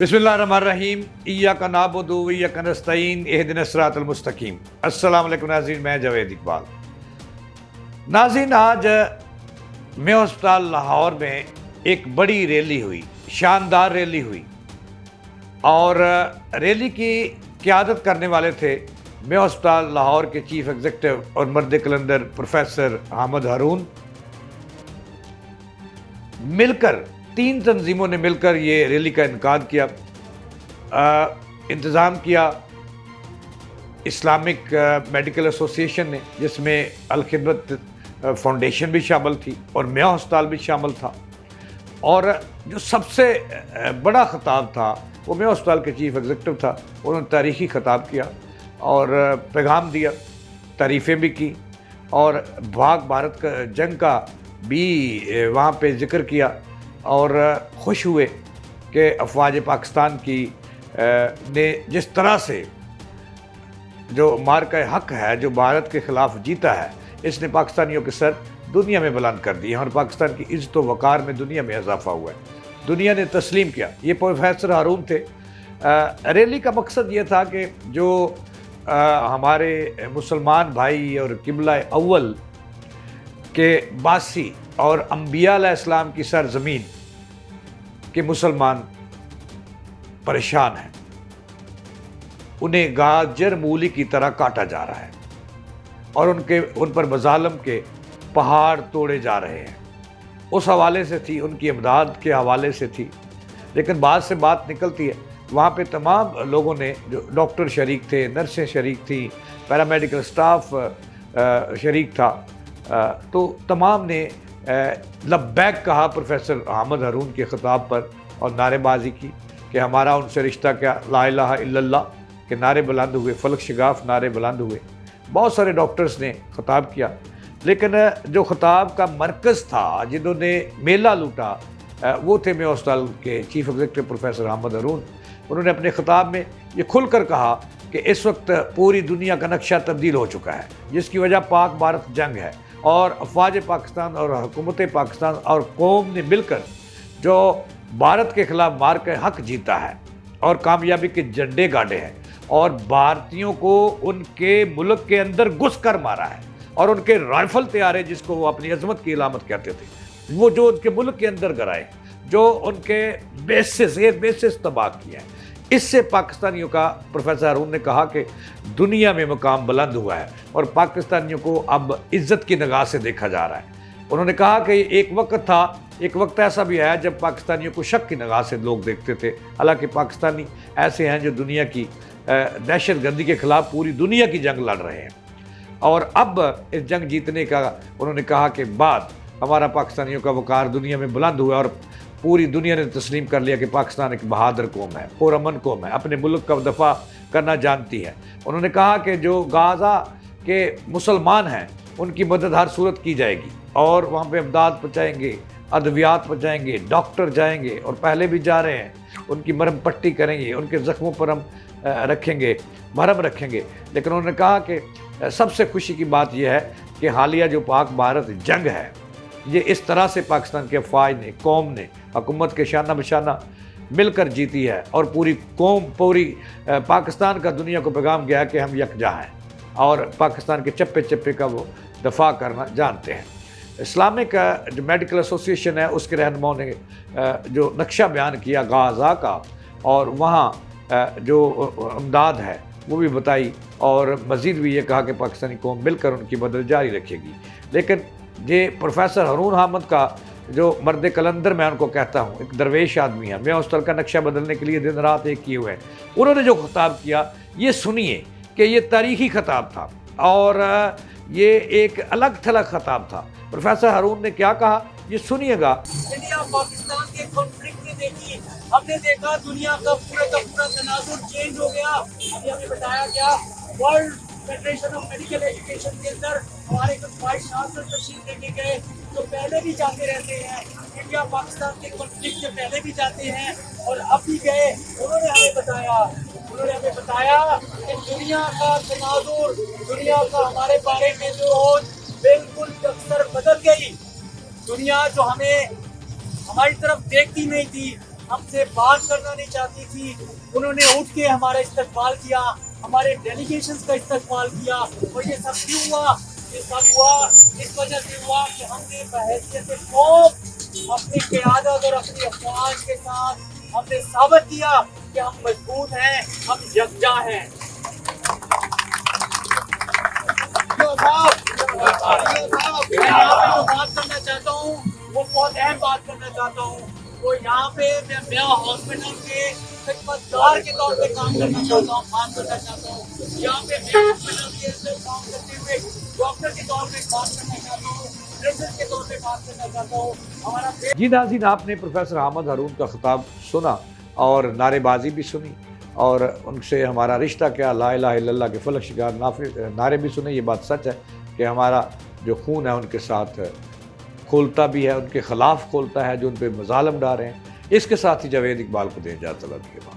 बिस्मिल्लाहिर्रहमानिर्रहीम इय्याका नअबुदु व इय्याका नस्तईन इहदिनस सिरातल मुस्तकीम। अस्सलाम वालेकुम नाज़रीन, मैं जावेद इकबाल। नाज़रीन, आज मेयो हस्पताल लाहौर में एक बड़ी रैली हुई, शानदार रैली हुई और रैली की क़यादत करने वाले थे मेयो हस्पताल लाहौर के चीफ एग्जीक्यूटिव और मर्द कलंदर प्रोफेसर अहमद हारून। मिलकर 3 तंजीमों ने मिलकर ये रैली का इनकाद किया, इंतज़ाम किया। इस्लामिक मेडिकल एसोसिएशन ने, जिसमें अल खिदमत फाउंडेशन भी शामिल थी और मेयो हस्पताल भी शामिल था। और जो सबसे बड़ा खिताब था वो मेयो हस्पताल के चीफ एग्जीक्यूटिव था। उन्होंने तारीख़ी खिताब किया और पैगाम दिया, तारीफ़ें भी की और भाग भारत का जंग का भी वहाँ पे ज़िक्र किया और खुश हुए कि अफ़वाज पाकिस्तान की ने जिस तरह से जो मार्का हक़ है, जो भारत के ख़िलाफ़ जीता है, इसने पाकिस्तानियों के सर दुनिया में बुलंद कर दिए और पाकिस्तान की इज़्ज़त व वक़ार में दुनिया में इजाफ़ा हुआ है। दुनिया ने तस्लीम किया। ये प्रोफेसर हारून थे। रैली का मकसद ये था कि जो हमारे मुसलमान भाई और किबला अव्वल के बासी और अंबिया अलैहिस्सलाम की सरज़मीन के मुसलमान परेशान हैं, उन्हें गाजर मूली की तरह काटा जा रहा है और उन पर मज़ालम के पहाड़ तोड़े जा रहे हैं। उस हवाले से थी, उनकी इमदाद के हवाले से थी। लेकिन बाद से बात निकलती है, वहाँ पे तमाम लोगों ने, जो डॉक्टर शरीक थे, नर्सें शरीक थी, पैरामेडिकल स्टाफ शरीक था, तो तमाम ने लब्बैक कहा प्रोफेसर अहमद हारून के ख़िताब पर और नारेबाजी की कि हमारा उनसे रिश्ता क्या, ला इलाहा इल्लल्लाह के नारे बुलंद हुए, फलक शिगाफ नारे बुलंद हुए। बहुत सारे डॉक्टर्स ने ख़िताब किया, लेकिन जो ख़िताब का मरकज़ था, जिन्होंने मेला लूटा, वो थे मेयो हस्पताल के चीफ एग्जीक्यूटिव प्रोफेसर अहमद हारून। उन्होंने अपने ख़िताब में ये खुल कर कहा कि इस वक्त पूरी दुनिया का नक्शा तब्दील हो चुका है, जिसकी वजह पाक भारत जंग है और अफ़वाज पाकिस्तान और हुकूमत पाकिस्तान और कौम ने मिलकर जो भारत के ख़िलाफ़ मार के हक़ जीता है और कामयाबी के झंडे गाड़े हैं और भारतीयों को उनके मुल्क के अंदर घुस कर मारा है और उनके राइफल तैयारे, जिसको वो अपनी अज़मत की इलामत कहते थे, वो जो उनके मुल्क के अंदर गिराए, जो उनके बेसिस तबाह किया है। इससे पाकिस्तानियों का, प्रोफेसर हारून ने कहा कि दुनिया में मुकाम बुलंद हुआ है और पाकिस्तानियों को अब इज़्ज़त की निगाह से देखा जा रहा है। उन्होंने कहा कि एक वक्त ऐसा भी आया जब पाकिस्तानियों को शक की निगाह से लोग देखते थे। हालांकि पाकिस्तानी ऐसे हैं जो दुनिया की दहशतगर्दी के ख़िलाफ़ पूरी दुनिया की जंग लड़ रहे हैं और अब इस जंग जीतने का, उन्होंने कहा कि बाद हमारा पाकिस्तानियों का वक़ार दुनिया में बुलंद हुआ और पूरी दुनिया ने तस्लीम कर लिया कि पाकिस्तान एक बहादुर कौम है, पुरअमन कौम है, अपने मुल्क का दफ़ा करना जानती है। उन्होंने कहा कि जो गाज़ा के मुसलमान हैं, उनकी मदद हर सूरत की जाएगी और वहाँ पे इमदाद पहुँचाएंगे, अद्वियात पहुँचाएंगे, डॉक्टर जाएंगे और पहले भी जा रहे हैं, उनकी मरहम पट्टी करेंगे, उनके ज़ख्मों पर हम मरहम रखेंगे। लेकिन उन्होंने कहा कि सबसे खुशी की बात यह है कि हालिया जो पाक भारत जंग है, ये इस तरह से पाकिस्तान के अफवाज ने, कौम ने, हुकूमत के शाना बशाना मिलकर जीती है और पूरी कौम, पूरी पाकिस्तान का दुनिया को पैगाम गया कि हम यकजा हैं और पाकिस्तान के चप्पे चप्पे का वो दफ़ा करना जानते हैं। इस्लामिक जो मेडिकल एसोसिएशन है, उसके रहनुमाओं ने जो नक्शा बयान किया गाज़ा का और वहाँ जो इमदाद है वो भी बताई और मज़ीद भी ये कहा कि पाकिस्तानी कौम मिलकर उनकी मदद जारी रखेगी। लेकिन ये प्रोफेसर हारून अहमद का जो मर्द कलंदर, मैं उनको कहता हूँ, एक दरवेश आदमी है। मैं उस तरह का नक्शा बदलने के लिए दिन रात एक किए हुए हैं। उन्होंने जो खिताब किया, ये सुनिए कि ये तारीख़ी खिताब था और ये एक अलग थलग खिताब था। प्रोफेसर हारून ने क्या कहा, ये सुनिएगा। इंडिया पाकिस्तान के कॉन्फ्लिक्ट में देखिए, हमने देखा दुनिया का पूरा तनाजुर चेंज हो गया। अभी हमें बताया गया world federation of medical education के अंदर हमारे कुछ वाइस चांसलर तशरीफ लेके गए, जो पहले भी जाते रहते हैं, इंडिया पाकिस्तान के कॉन्फ्लिक्ट से पहले भी जाते हैं और अब भी गए। उन्होंने हमें बताया कि दुनिया का तनाजुर, दुनिया का हमारे बारे में जो बिल्कुल अक्सर बदल गई। दुनिया जो हमें हमारी तरफ देखती नहीं थी, ہم سے بات کرنا نہیں چاہتی تھی، انہوں نے اٹھ کے ہمارا استقبال کیا، ہمارے ڈیلیگیشنز کا استقبال کیا، اور یہ سب کیوں ہوا؟ یہ سب ہوا اس وجہ سے ہوا کہ ہم نے بحیثیت قوم اپنی قیادت اور اپنی افواج کے ساتھ ہم نے ثابت کیا کہ ہم مضبوط ہیں، ہم یکجا ہیں۔ میں یہاں پہ جو بات کرنا چاہتا ہوں وہ بہت اہم بات کرنا چاہتا ہوں، وہ یہاں پہ میں میاں ہاسپٹل کے خدمت گار کے طور پہ کام کرنا چاہتا ہوں، کام کرنا چاہتا ہوں، یہاں پہ میاں ہاسپٹل کے اندر کام کرتے ہوئے ڈاکٹر کے طور پہ بات کرنا چاہتا ہوں، نرسز کے طور پہ بات کرنا چاہتا ہوں۔ ہمارا جی ناظرین، آپ نے پروفیسر حامد ہارون کا خطاب سنا اور نعرے بازی بھی سنی، اور ان سے ہمارا رشتہ کیا، لا الہ الا اللہ کے فلک شکار نعرے بھی سنے۔ یہ بات سچ ہے کہ ہمارا جو خون ہے ان کے ساتھ کھولتا بھی ہے، ان کے خلاف کھولتا ہے جو ان پہ مظالم ڈال رہے ہیں۔ اس کے ساتھ ہی جاوید اقبال کو دیں اجازت اللہ کے بعد۔